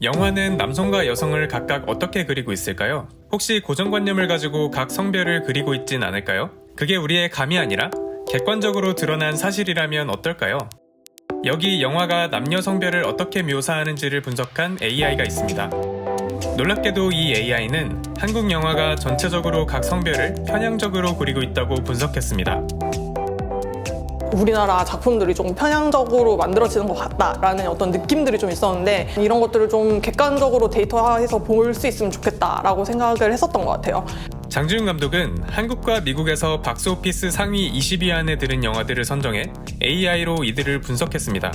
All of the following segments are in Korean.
영화는 남성과 여성을 각각 어떻게 그리고 있을까요? 혹시 고정관념을 가지고 각 성별을 그리고 있진 않을까요? 그게 우리의 감이 아니라 객관적으로 드러난 사실이라면 어떨까요? 여기 영화가 남녀 성별을 어떻게 묘사하는지를 분석한 AI가 있습니다. 놀랍게도 이 AI는 한국 영화가 전체적으로 각 성별을 편향적으로 그리고 있다고 분석했습니다. 우리나라 작품들이 좀 편향적으로 만들어지는 것 같다라는 어떤 느낌들이 좀 있었는데 이런 것들을 좀 객관적으로 데이터화해서 볼 수 있으면 좋겠다라고 생각을 했었던 것 같아요. 장지훈 감독은 한국과 미국에서 박스오피스 상위 20위 안에 드는 영화들을 선정해 AI로 이들을 분석했습니다.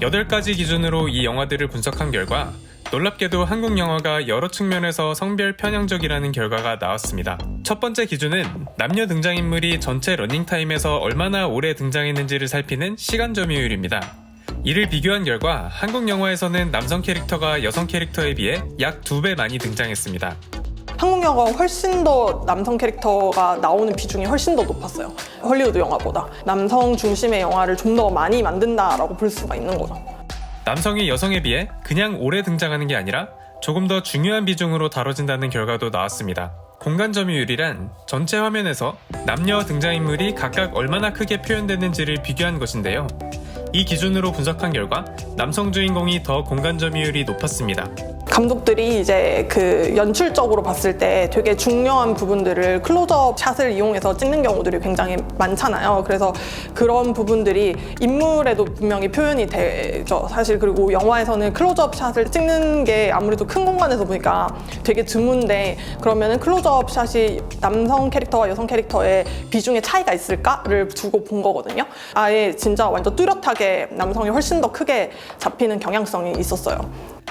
8가지 기준으로 이 영화들을 분석한 결과 놀랍게도 한국 영화가 여러 측면에서 성별 편향적이라는 결과가 나왔습니다. 첫 번째 기준은 남녀 등장인물이 전체 러닝타임에서 얼마나 오래 등장했는지를 살피는 시간 점유율입니다. 이를 비교한 결과 한국 영화에서는 남성 캐릭터가 여성 캐릭터에 비해 약 2배 많이 등장했습니다. 한국 영화가 훨씬 더 남성 캐릭터가 나오는 비중이 훨씬 더 높았어요. 헐리우드 영화보다. 남성 중심의 영화를 좀 더 많이 만든다라고 볼 수가 있는 거죠. 남성이 여성에 비해 그냥 오래 등장하는 게 아니라 조금 더 중요한 비중으로 다뤄진다는 결과도 나왔습니다. 공간 점유율이란 전체 화면에서 남녀 등장인물이 각각 얼마나 크게 표현됐는지를 비교한 것인데요. 이 기준으로 분석한 결과 남성 주인공이 더 공간 점유율이 높았습니다. 감독들이 이제 그 연출적으로 봤을 때 되게 중요한 부분들을 클로즈업 샷을 이용해서 찍는 경우들이 굉장히 많잖아요. 그래서 그런 부분들이 인물에도 분명히 표현이 되죠. 사실 그리고 영화에서는 클로즈업 샷을 찍는 게 아무래도 큰 공간에서 보니까 되게 드문데 그러면은 클로즈업 샷이 남성 캐릭터와 여성 캐릭터의 비중의 차이가 있을까를 두고 본 거거든요. 아예 진짜 완전 뚜렷하게 남성이 훨씬 더 크게 잡히는 경향성이 있었어요.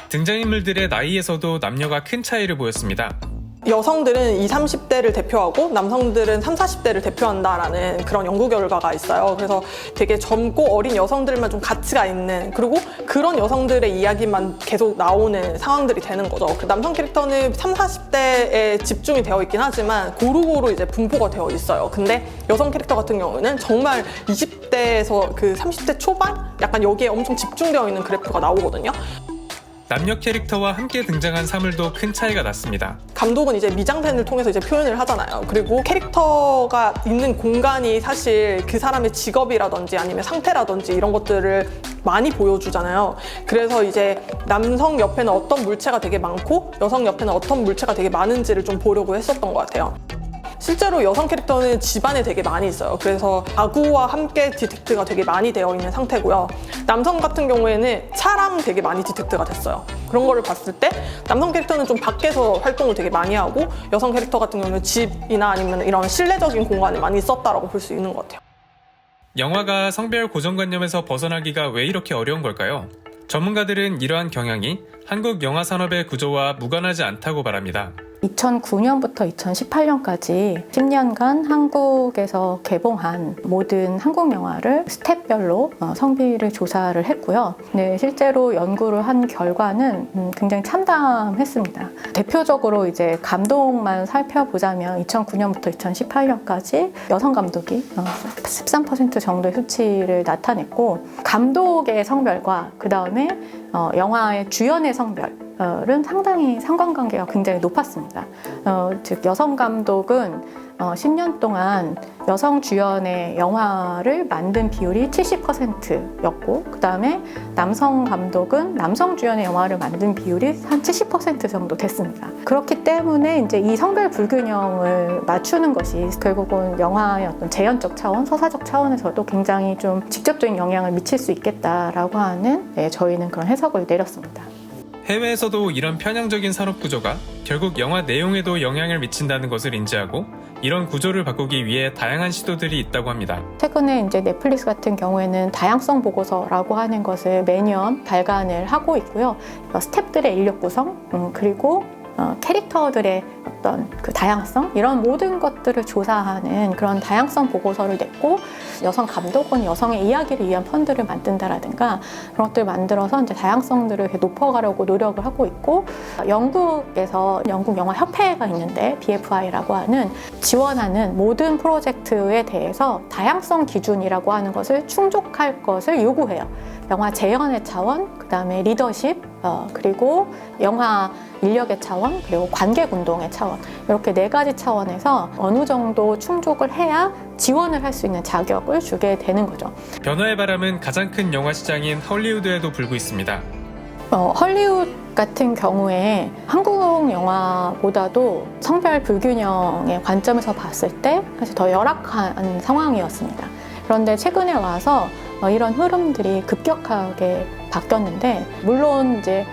등장인물들의 나이에서도 남녀가 큰 차이를 보였습니다. 여성들은 20, 30대를 대표하고 남성들은 30, 40대를 대표한다라는 그런 연구 결과가 있어요. 그래서 되게 젊고 어린 여성들만 좀 가치가 있는 그리고 그런 여성들의 이야기만 계속 나오는 상황들이 되는 거죠. 그 남성 캐릭터는 30, 40대에 집중이 되어 있긴 하지만 고루고루 이제 분포가 되어 있어요. 근데 여성 캐릭터 같은 경우는 정말 20대에서 그 30대 초반? 약간 여기에 엄청 집중되어 있는 그래프가 나오거든요. 남녀 캐릭터와 함께 등장한 사물도 큰 차이가 났습니다. 감독은 이제 미장센을 통해서 이제 표현을 하잖아요. 그리고 캐릭터가 있는 공간이 사실 그 사람의 직업이라든지 아니면 상태라든지 이런 것들을 많이 보여주잖아요. 그래서 이제 남성 옆에는 어떤 물체가 되게 많고 여성 옆에는 어떤 물체가 되게 많은지를 좀 보려고 했었던 것 같아요. 실제로 여성 캐릭터는 집안에 되게 많이 있어요. 그래서 가구와 함께 디텍트가 되게 많이 되어 있는 상태고요. 남성 같은 경우에는 차랑 되게 많이 디텍트가 됐어요. 그런 거를 봤을 때 남성 캐릭터는 좀 밖에서 활동을 되게 많이 하고 여성 캐릭터 같은 경우는 집이나 아니면 이런 실내적인 공간에 많이 썼다라고 볼 수 있는 것 같아요. 영화가 성별 고정관념에서 벗어나기가 왜 이렇게 어려운 걸까요? 전문가들은 이러한 경향이 한국 영화 산업의 구조와 무관하지 않다고 말합니다. 2009년부터 2018년까지 10년간 한국에서 개봉한 모든 한국 영화를 스텝별로 성비를 조사를 했고요. 네, 실제로 연구를 한 결과는 굉장히 참담했습니다. 대표적으로 이제 감독만 살펴보자면 2009년부터 2018년까지 여성 감독이 13% 정도의 수치를 나타냈고 감독의 성별과 그 다음에 영화의 주연의 성별은 상당히 상관관계가 굉장히 높았습니다. 즉 여성 감독은 10년 동안 여성 주연의 영화를 만든 비율이 70%였고 그 다음에 남성 감독은 남성 주연의 영화를 만든 비율이 한 70% 정도 됐습니다. 그렇기 때문에 이제 이 성별 불균형을 맞추는 것이 결국은 영화의 어떤 재현적 차원, 서사적 차원에서도 굉장히 좀 직접적인 영향을 미칠 수 있겠다라고 하는 저희는 그런 해석을 내렸습니다. 해외에서도 이런 편향적인 산업 구조가 결국 영화 내용에도 영향을 미친다는 것을 인지하고 이런 구조를 바꾸기 위해 다양한 시도들이 있다고 합니다. 최근에 이제 넷플릭스 같은 경우에는 다양성 보고서라고 하는 것을 매년 발간을 하고 있고요. 스태프들의 인력 구성, 그리고 캐릭터들의 어떤 그 다양성 이런 모든 것들을 조사하는 그런 다양성 보고서를 냈고 여성 감독은 여성의 이야기를 위한 펀드를 만든다라든가 그런 것들을 만들어서 이제 다양성들을 이렇게 높여가려고 노력을 하고 있고 영국에서 영국 영화 협회가 있는데 BFI라고 하는 지원하는 모든 프로젝트에 대해서 다양성 기준이라고 하는 것을 충족할 것을 요구해요. 영화 재현의 차원, 그 다음에 리더십 그리고 영화 인력의 차원, 그리고 관객 운동의 차원, 이렇게 4가지 차원에서 어느 정도 충족을 해야 지원을 할 수 있는 자격을 주게 되는 거죠. 변화의 바람은 가장 큰 영화 시장인 헐리우드에도 불고 있습니다. 헐리우드 같은 경우에 한국 영화보다도 성별 불균형의 관점에서 봤을 때 사실 더 열악한 상황이었습니다. 그런데 최근에 와서 이런 흐름들이 급격하게 바뀌었는데, 물론 이제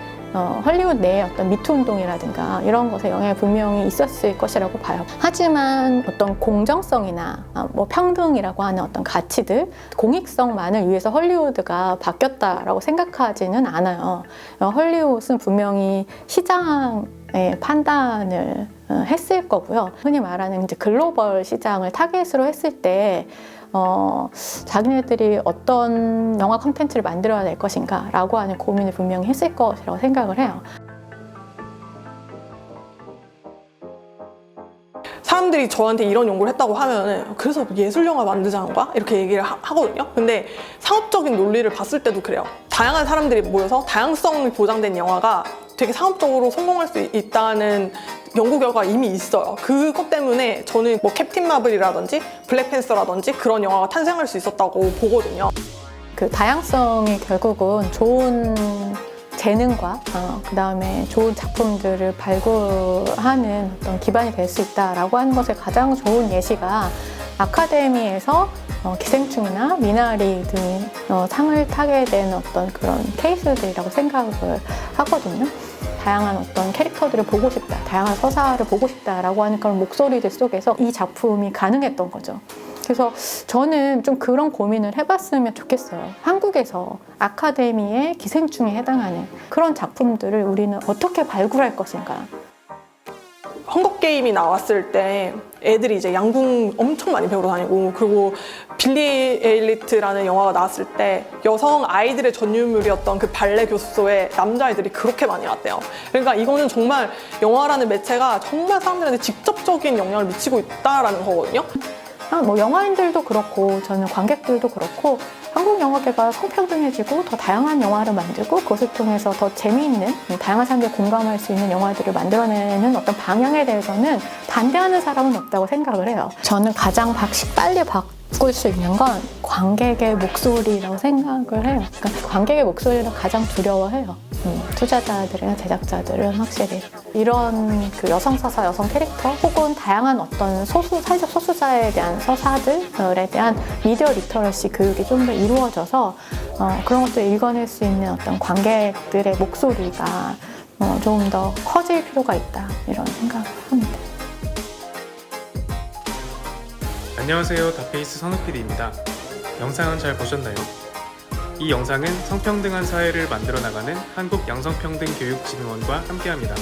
헐리우드 내의 어떤 미투 운동이라든가 이런 것에 영향이 분명히 있었을 것이라고 봐요. 하지만 어떤 공정성이나 뭐 평등이라고 하는 어떤 가치들, 공익성만을 위해서 헐리우드가 바뀌었다라고 생각하지는 않아요. 헐리우드는 분명히 시장의 판단을 했을 거고요. 흔히 말하는 이제 글로벌 시장을 타겟으로 했을 때 자기네들이 어떤 영화 콘텐츠를 만들어야 될 것인가 라고 하는 고민을 분명히 했을 것이라고 생각을 해요. 사람들이 저한테 이런 연구를 했다고 하면은 그래서 예술 영화 만들자는 거야? 이렇게 얘기를 하거든요. 근데 상업적인 논리를 봤을 때도 그래요. 다양한 사람들이 모여서 다양성이 보장된 영화가 되게 상업적으로 성공할 수 있다는 연구 결과가 이미 있어요. 그것 때문에 저는 뭐 캡틴 마블이라든지 블랙팬서라든지 그런 영화가 탄생할 수 있었다고 보거든요. 그 다양성이 결국은 좋은 재능과 그다음에 좋은 작품들을 발굴하는 어떤 기반이 될 수 있다라고 하는 것의 가장 좋은 예시가 아카데미에서 기생충이나 미나리 등이 상을 타게 된 어떤 그런 케이스들이라고 생각을 하거든요. 다양한 어떤 캐릭터들을 보고 싶다, 다양한 서사를 보고 싶다라고 하는 그런 목소리들 속에서 이 작품이 가능했던 거죠. 그래서 저는 좀 그런 고민을 해봤으면 좋겠어요. 한국에서 아카데미의 기생충에 해당하는 그런 작품들을 우리는 어떻게 발굴할 것인가. 헝거게임이 나왔을 때 애들이 이제 양궁 엄청 많이 배우러 다니고, 그리고 빌리 에일리트라는 영화가 나왔을 때 여성 아이들의 전유물이었던 그 발레 교습소에 남자아이들이 그렇게 많이 왔대요. 그러니까 이거는 정말 영화라는 매체가 정말 사람들한테 직접적인 영향을 미치고 있다라는 거거든요. 뭐 영화인들도 그렇고 저는 관객들도 그렇고 한국 영화계가 성평등해지고 더 다양한 영화를 만들고 그것을 통해서 더 재미있는, 다양한 사람들이 공감할 수 있는 영화들을 만들어내는 어떤 방향에 대해서는 반대하는 사람은 없다고 생각을 해요. 저는 가장 빨리 바꿀 수 있는 건 관객의 목소리라고 생각을 해요. 그러니까 관객의 목소리를 가장 두려워해요. 투자자들이나 제작자들은 확실히 이런 그 여성 서사, 여성 캐릭터 혹은 다양한 어떤 사회적 소수자에 대한 서사들에 대한 미디어 리터러시 교육이 좀 더 이루어져서 그런 것들을 읽어낼 수 있는 어떤 관객들의 목소리가 조금 더 커질 필요가 있다, 이런 생각을 합니다. 안녕하세요. 다페이스 선우PD입니다. 영상은 잘 보셨나요? 이 영상은 성평등한 사회를 만들어 나가는 한국양성평등교육진흥원과 함께합니다.